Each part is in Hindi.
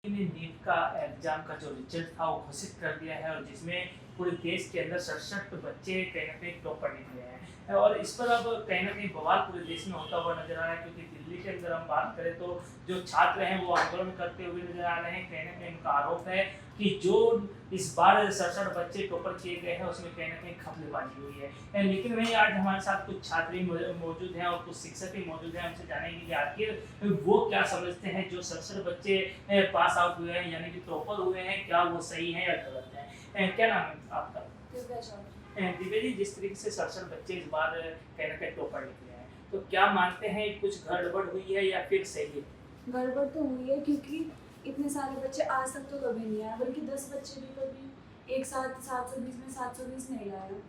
ने नीट का एग्जाम का जो रिजल्ट था वो घोषित कर दिया है और जिसमें पूरे देश के अंदर 67 बच्चे कहीं ना कहीं टॉप पर निकले हैं और इस पर अब कहीं ना कहीं बवाल पूरे देश में होता हुआ नजर आ रहा है क्योंकि दिल्ली के अंदर हम बात करें तो जो छात्र हैं वो आंदोलन करते हुए नजर आ रहे हैं। कहीं ना कहीं उनका आरोप है कि जो इस बार 67 बच्चे टॉपर किए गए हैं उसमें कहीं ना कहीं खपलेबाजी हुई है। लेकिन वहीं आज हमारे साथ कुछ छात्र ही मौजूद हैं और कुछ शिक्षक ही मौजूद हैं। हमसे जानेंगे कि आखिर वो क्या समझते हैं जो 67 बच्चे पास आउट हुए हैं यानी कि टॉपर हुए हैं, क्या वो सही है या गलत है। क्या नाम है आपका? दिव्या जी, जिस तरीके से 67 बच्चे इस बार कहीं ना कहीं टॉपर निकले हैं तो क्या मानते हैं कुछ गड़बड़ हुई है या फिर सही है? गड़बड़ तो हुई है क्योंकि इतने सारे बच्चे आज तक तो कभी नहीं आए, बल्कि 10 बच्चे भी कभी एक साथ 720 में 720 नहीं लाए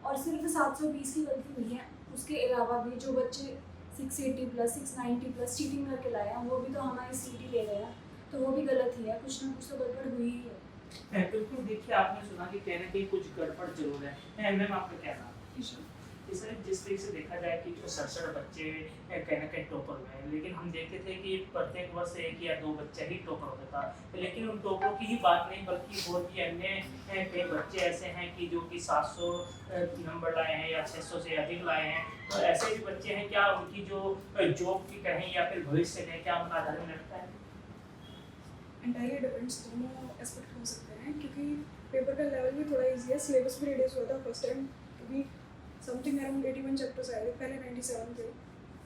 और सिर्फ 720 की गलती नहीं है। उसके अलावा भी जो बच्चे 680 प्लस 690 प्लस चीटिंग करके लाए हैं वो भी तो हमारी सीटी ले गए हैं, तो वो भी गलत ही है। कुछ ना कुछ तो गड़बड़ हुई ही है। बिल्कुल, देखिए आपने सुना कि कहीं ना कहीं कुछ गड़बड़ जरूर है। मैम आपका क्या नाम है? इसे जिस तरीके से देखा जाए कि जो 67 बच्चे कहीं ना कहीं टॉपर हुए हैं, लेकिन हम देखते थे कि प्रत्येक वर्ष एक या दो बच्चा ही टॉपर होता था। लेकिन उन टॉपरों की ही बात नहीं बल्कि बहुत ही अन्य कई बच्चे ऐसे हैं कि जो कि 700 नंबर लाए हैं या 600 से अधिक लाए हैं। तो ऐसे भी बच्चे हैं, क्या उनकी जो जॉब की कहें या फिर भविष्य में क्या उनका आधार में लगता है? एंटायरली डिपेंड्स, दोनों एस्पेक्ट हो सकते हैं क्योंकि पेपर का लेवल भी थोड़ा इजी है। सिलेबस भी रिड्यूस हुआ था फर्स्ट टाइम, क्योंकि समथिंग अराउंड 81 चैप्टर्स आए थे, पहले 97 थे,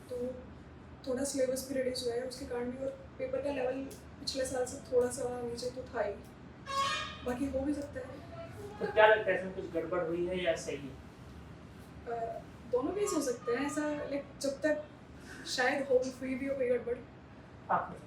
तो थोड़ा सिलेबस भी रिड्यूस हुआ है उसके कारण भी। और पेपर का लेवल पिछले साल से थोड़ा सा नीचे तो था ही, बाकी हो भी सकता है। तो क्या लगता है इसमें कुछ गड़बड़ हुई है या सही है? दोनों केस हो सकते हैं ऐसा, लाइक जब तक शायद हो हुई भी हो कोई गड़बड़। आप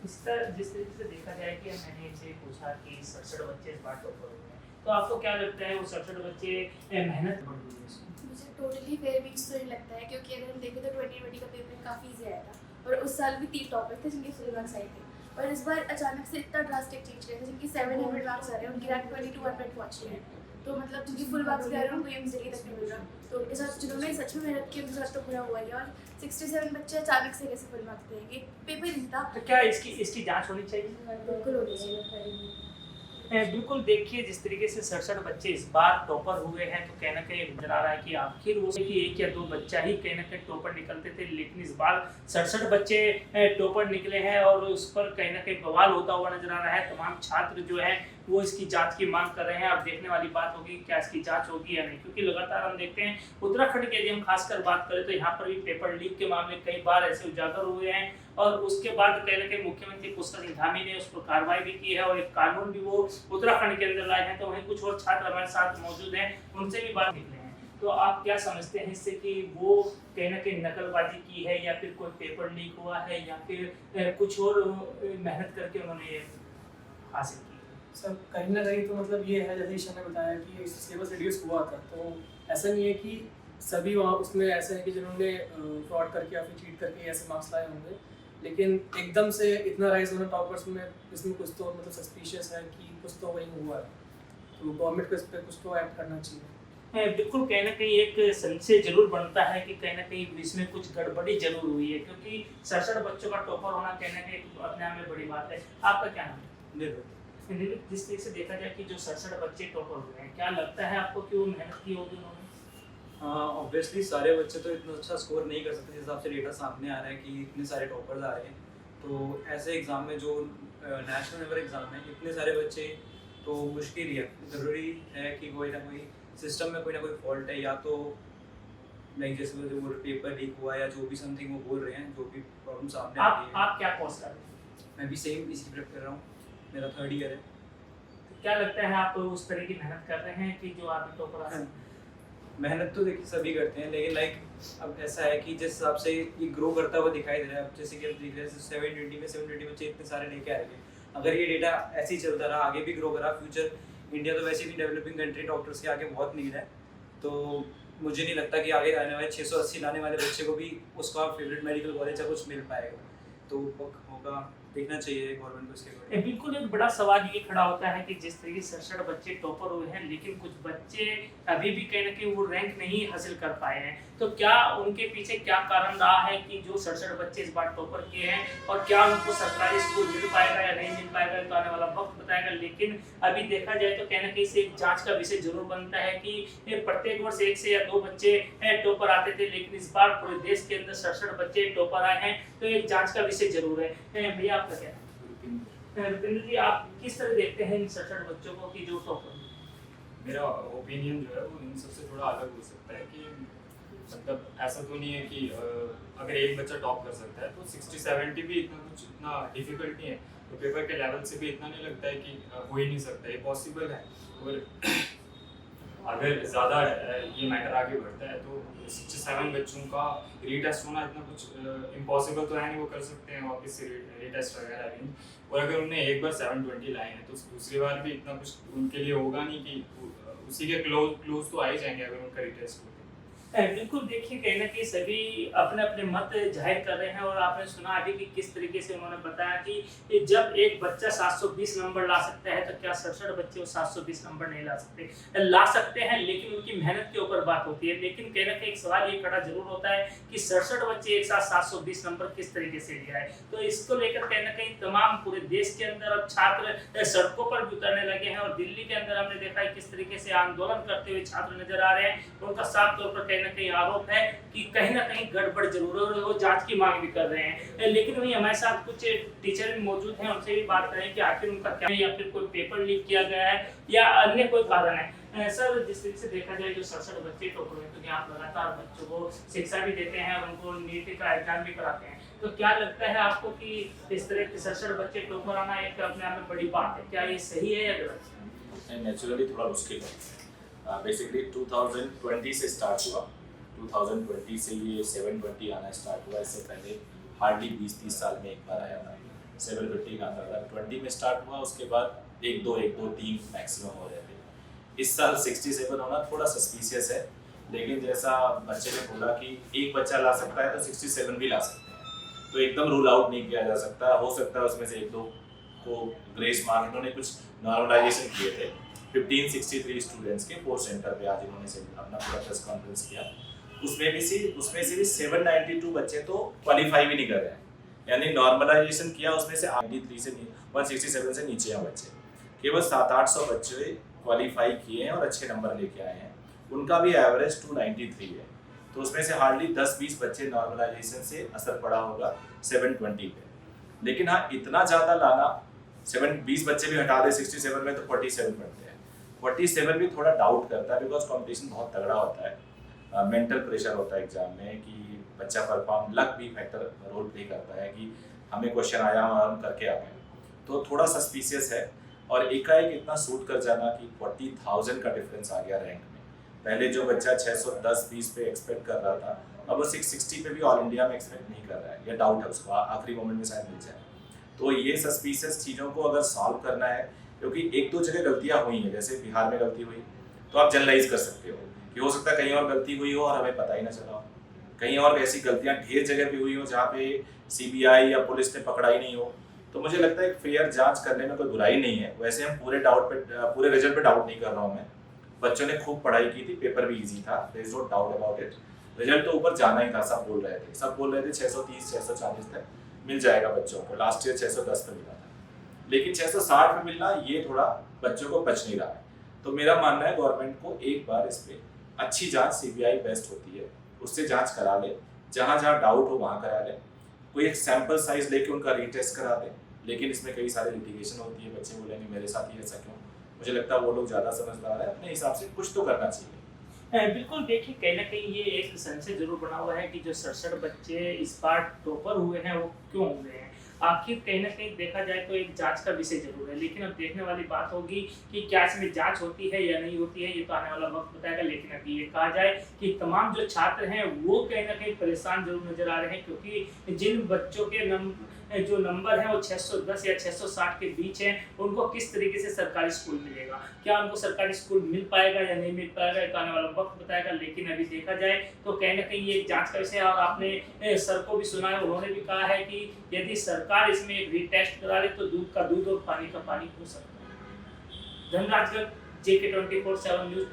इसका जिस तरीके से देखा जाए कि मैंने इनसे पूछा कि 67 बच्चे इस बार टॉपर हुए हैं, तो आपको क्या लगता है वो 67 बच्चे मेहनत बढ़ हुई है उसमें? मुझे टोटली फेयर मीन्स तो नहीं लगता है, क्योंकि अगर हम देखें तो 2020 का पेपर काफ़ी ईजी आया था और उस साल भी 3 टॉपर थे जिनके फुल मार्क्स आए थे। और इस बार अचानक से इतना ड्रास्टिक चेंज किया था, जिनकी 700 मार्क्स आ रहे हैं उनकी रैंक 2200 पहुँच रही है। तो मतलब जिनकी फुल मार्क्स भी आ रहे हैं उनको एम्स दिल्ली तक नहीं मिल रहा। तो उनके साथ जिन्होंने सच में मेहनत की उनके साथ तो बुरा हुआ ही। और 67 बच्चे अचानक से कैसे फुल मार्क्स देंगे? पेपर ईजी था। तो क्या इसकी जांच होनी चाहिए? बिल्कुल होनी चाहिए। बिल्कुल, देखिए जिस तरीके से 67 बच्चे इस बार टॉपर हुए हैं तो कहीं ना कहीं नजर आ रहा है कि आखिर वो कि एक या दो बच्चा ही कहीं ना कहीं टॉपर निकलते थे, लेकिन इस बार 67 बच्चे टॉपर निकले हैं और उस पर कहीं ना कहीं बवाल होता हुआ नजर आ रहा है। तमाम छात्र जो है वो इसकी जांच की मांग कर रहे हैं। अब देखने वाली बात होगी क्या इसकी जांच होगी या नहीं, क्योंकि लगातार हम देखते हैं उत्तराखंड की यदि हम खासकर बात करें तो यहाँ पर भी पेपर लीक के मामले कई बार ऐसे उजागर हुए हैं और उसके बाद कहीं ना कहीं मुख्यमंत्री पुष्कर सिंह धामी ने उस पर कार्रवाई भी की है और एक कानून भी वो उत्तराखंड के अंदर लाए हैं। तो वहीं कुछ और छात्र हमारे साथ मौजूद हैं, उनसे भी बात निकले हैं। तो आप क्या समझते हैं इससे कि वो कहीं ना कहीं नकलबाजी की है या फिर कोई पेपर लीक हुआ है या फिर कुछ और मेहनत करके उन्होंने ये हासिल की? सर कहीं ना कहीं तो मतलब ये है, जैसे ईशा ने बताया कि सिलेबस रिड्यूस हुआ था, तो ऐसा नहीं है कि सभी वहाँ उसमें ऐसे हैं कि जिन्होंने फ्रॉड करके या फिर चीट करके ऐसे मार्क्स लाए होंगे, लेकिन एकदम से इतना राइज होना टॉपर्स में, इसमें कुछ तो मतलब सस्पिशियस है कि कुछ तो वही हुआ है। तो गवर्नमेंट को इस पर कुछ तो एक्ट करना चाहिए। बिल्कुल, कहीं ना कहीं एक संशय जरूर बनता है कि कहीं ना कहीं इसमें कुछ गड़बड़ी जरूर हुई है, क्योंकि 67 बच्चों का टॉपर होना कहीं ना कहीं अपने आप में बड़ी बात है। आपका क्या नाम है? जिस तरीके से देखा जाए कि जो 67 बच्चे टॉपर हुए हैं, क्या लगता है आपको कि वो मेहनत की होगी उन्होंने? ऑब्वियसली सारे बच्चे तो इतना अच्छा स्कोर नहीं कर सकते जिस हिसाब से डेटा सामने आ रहा है कि इतने सारे टॉपर्स आ रहे हैं। तो ऐसे एग्ज़ाम में जो नेशनल लेवल एग्ज़ाम है, इतने सारे बच्चे तो मुश्किल ही है। ज़रूरी है कि कोई ना कोई सिस्टम में कोई ना कोई फॉल्ट है, या तो लाइक जैसे जो पेपर लीक हुआ या जो भी समथिंग वो बोल रहे हैं, जो भी प्रॉब्लम सामने आ रही है। आप क्या कोर्स कर रहे हैं? मैं भी सेम इसी प्रेप कर रहा हूँ, मेरा 3rd ईयर है। तो क्या लगता है आप उस तरह की मेहनत कर रहे हैं कि जो आदमी टॉपर आ सकते हैं? मेहनत तो देखिए सभी करते हैं, लेकिन लाइक अब ऐसा है कि जिस हिसाब से ये ग्रो करता हुआ दिखाई दे रहा है, अब जैसे कि आप देख रहे हैं 720 बच्चे इतने सारे लेके आ रहे हैं। अगर ये डेटा ऐसे ही चलता रहा, आगे भी ग्रो करा, फ्यूचर इंडिया तो वैसे भी डेवलपिंग कंट्री, डॉक्टर्स के आगे बहुत नीड है। तो मुझे नहीं लगता कि आगे आने वाले 680 लाने वाले बच्चे को भी उसका फेवरेट मेडिकल कॉलेज या कुछ मिल पाएगा। तो होगा देखना चाहिए गवर्नमेंट को इसके बारे में। बिल्कुल एक बड़ा सवाल ये खड़ा होता है कि जिस तरीके से 67 बच्चे टॉपर हुए हैं, लेकिन कुछ बच्चे अभी भी कहीं ना कहीं वो रैंक नहीं हासिल कर पाए हैं। तो क्या उनके पीछे क्या कारण रहा है कि जो 67 बच्चे इस बार टॉपर किए हैं, और क्या उनको सरकारी स्कूल मिल पाएगा या नहीं मिल पाएगा, तो आने वाला वक्त बताएगा। लेकिन अभी देखा जाए तो कहीं ना कहीं से एक जांच का विषय जरूर बनता है कि प्रत्येक वर्ष 1 से या 2 बच्चे टॉपर आते थे, लेकिन इस बार पूरे देश के अंदर 67 बच्चे टॉपर आए हैं, तो एक जांच का विषय जरूर है। भैया आपका क्या? रुपिंदर जी, आप किस तरह देखते हैं इन 67 बच्चों को कि जो टॉपर? मेरा ओपिनियन जो है वो इन सबसे थोड़ा अलग हो सकता है कि मतलब ऐसा तो नहीं है कि अगर एक बच्चा टॉप कर सकता है तो 60-70 भी इतना डिफिकल्ट नहीं है, तो पेपर के लेवल से भी इतना नहीं लगता है कि हो ही नहीं सकता, ये पॉसिबल है। और अगर ज़्यादा ये मैटर आगे बढ़ता है तो 67 बच्चों का रीटेस्ट होना इतना कुछ इम्पॉसिबल तो है नहीं, वो कर सकते हैं वापस से रीटेस्ट वगैरह अरेंज। और अगर उन्हें एक बार 720 लाए हैं तो दूसरी बार भी इतना कुछ उनके लिए होगा नहीं कि उसी के क्लोज तो आ ही जाएंगे अगर उनका रीटेस्ट हो। बिल्कुल, देखिए कहीं ना कहीं सभी अपने अपने मत जाहिर कर रहे हैं, और आपने सुना अभी कि किस तरीके से उन्होंने बताया कि जब एक बच्चा 720 नंबर ला सकता है तो क्या 67 बच्चे वो 720 नंबर नहीं ला सकते हैं, लेकिन उनकी मेहनत के ऊपर बात होती है। लेकिन कहीं ना कहीं एक सवाल ये खड़ा जरूर होता है कि 67 बच्चे एक साथ 720 नंबर किस तरीके से लिया है। तो इसको लेकर कहीं ना कहीं तमाम पूरे देश के अंदर अब छात्र सड़कों पर भी उतरने लगे हैं, और दिल्ली के अंदर हमने देखा है किस तरीके से आंदोलन करते हुए छात्र नजर आ रहे हैं। उनका साफ तौर पर कहीं ना कहीं आरोप है कि कहीं ना कहीं गड़बड़ जरूर है, और वो जांच की मांग भी कर रहे हैं। लेकिन वही हमारे साथ कुछ टीचर भी मौजूद हैं, उनसे भी बात करें कि आखिर उनका क्या है, या फिर कोई पेपर लीक किया गया है या अन्य कोई कारण है। सर, जिस तरीके से देखा जाए जो 67 बच्चे टॉपर हैं, क्योंकि आप लगातार बच्चों को शिक्षा भी देते हैं और उनको नीट का एग्जाम भी कराते हैं, तो क्या लगता है आपको कि इस तरह के 67 बच्चे टॉपर आना एक अपने आप में बड़ी बात है? क्या ये सही है या गलत? नेचुरली थोड़ा मुश्किल है। बेसिकली 2020 से स्टार्ट हुआ, 2020 से ये 720 आना स्टार्ट हुआ। इससे पहले हार्डली 20-30 साल में एक बार आया था, 750 का आता था। 20 में स्टार्ट हुआ, उसके बाद 1-2-3 मैक्सिमम हो रहे थे। इस साल 67 होना थोड़ा सस्पिशियस है, लेकिन जैसा बच्चे ने बोला कि एक बच्चा ला सकता है तो 67 भी ला सकते हैं, तो एकदम रूल आउट नहीं किया जा सकता। हो सकता है उसमें से 1-2 को ग्रेस मार्क, इन्होंने कुछ नॉर्मलाइजेशन किए थे 1563 स्टूडेंट्स के 4 सेंटर पे। आज इन्होंने अपना पूरा प्रेस कॉन्फ्रेंस किया, उसमें से भी 792 बच्चे तो क्वालिफाई भी नहीं कर रहे हैं, यानी नॉर्मलाइजेशन किया, उसमें से 93 से 167 से नीचे हैं बच्चे। केवल 700-800 बच्चे क्वालिफाई किए हैं और अच्छे नंबर लेके आए हैं, उनका भी एवरेज 293 है। तो उसमें से हार्डली 10-20 बच्चे नॉर्मलाइजेशन से असर पड़ा होगा 720 पे। लेकिन हाँ, इतना ज़्यादा लाना, 20 बच्चे भी हटा दे 67 में तो 47 बनते हैं। 47 भी थोड़ा डाउट करता है, बिकॉज कॉम्पिटिशन बहुत तगड़ा होता है, मेंटल प्रेशर होता है एग्जाम में कि बच्चा परफॉर्म, लक भी फैक्टर रोल प्ले करता है कि हमें क्वेश्चन आया हम करके आ गए, तो थोड़ा सस्पिशियस है। और एकाएक इतना सूट कर जाना कि 40,000 का डिफरेंस आ गया रैंक में। पहले जो बच्चा 610-20 पे एक्सपेक्ट कर रहा था, अब वो 660 पे भी ऑल इंडिया में एक्सपेक्ट नहीं कर रहा है, या डाउट है उसको, आखिरी मोमेंट में शायद मिल जाए। तो ये सस्पिशियस चीज़ों को अगर सॉल्व करना है, क्योंकि 1-2 जगह गलतियाँ हुई हैं, जैसे बिहार में गलती हुई, तो आप जनरलाइज कर सकते हो कि हो सकता है कहीं और गलती हुई हो और हमें पता ही ना चला हो। कहीं और ऐसी गलतियां ढेर जगह भी हुई हो जहाँ पे सीबीआई या पुलिस ने पकड़ा ही नहीं हो। तो मुझे लगता है फेयर जांच करने में कोई बुराई नहीं है। वैसे हम पूरे रिजल्ट पे डाउट नहीं कर रहा हूँ मैं, बच्चों ने खूब पढ़ाई की थी, पेपर भी ईजी था, there is no doubt about it. Result तो ऊपर जाना ही था, सब बोल रहे थे 630-640 तक मिल जाएगा बच्चों को। लास्ट ईयर 610 पे मिला था, लेकिन 660 पे मिलना ये थोड़ा बच्चों को बच नहीं रहा है। तो मेरा मानना है गवर्नमेंट को एक बार इस पे अच्छी जांच, सीबीआई बेस्ट होती है, उससे जांच करा ले, जहाँ जहाँ डाउट हो वहाँ करा ले, कोई एक सैंपल साइज लेके उनका रीटेस्ट करा दे। लेकिन इसमें कई सारे लिटिगेशन होती है, बच्चे बोलेंगे मेरे साथ ही ऐसा क्यों। मुझे लगता है वो लोग ज़्यादा समझदार है, अपने हिसाब से कुछ तो करना चाहिए। बिल्कुल, देखिए कहीं ना कहीं ये एक संशय जरूर बना हुआ है कि जो 67 बच्चे इस बार टॉपर हुए हैं वो क्यों हुए हैं। आखिर कहीं ना कहीं देखा जाए तो एक जांच का विषय जरूर है, लेकिन अब देखने वाली बात होगी कि क्या इसमें जांच होती है या नहीं होती है, ये तो आने वाला वक्त बताएगा। लेकिन अभी ये कहा जाए कि तमाम जो छात्र हैं वो कहीं ना कहीं परेशान जरूर नजर आ रहे हैं, क्योंकि जिन बच्चों के जो नंबर है वो 610 या 660 के बीच है, उनको किस तरीके से सरकारी स्कूल मिलेगा, क्या उनको सरकारी स्कूल मिल पाएगा या नहीं मिल पाएगा, एक आने वाला वक्त बताएगा। लेकिन अभी देखा जाए तो कहीं ना कहीं ये एक जांच का विषय है। और आपने सर को भी सुना है, उन्होंने भी कहा है कि यदि सरकार इसमें एक रीटेस्ट करा ले तो दूध का दूध और पानी का पानी हो सकता है। Dhanraj Garg, JK 24/7 news.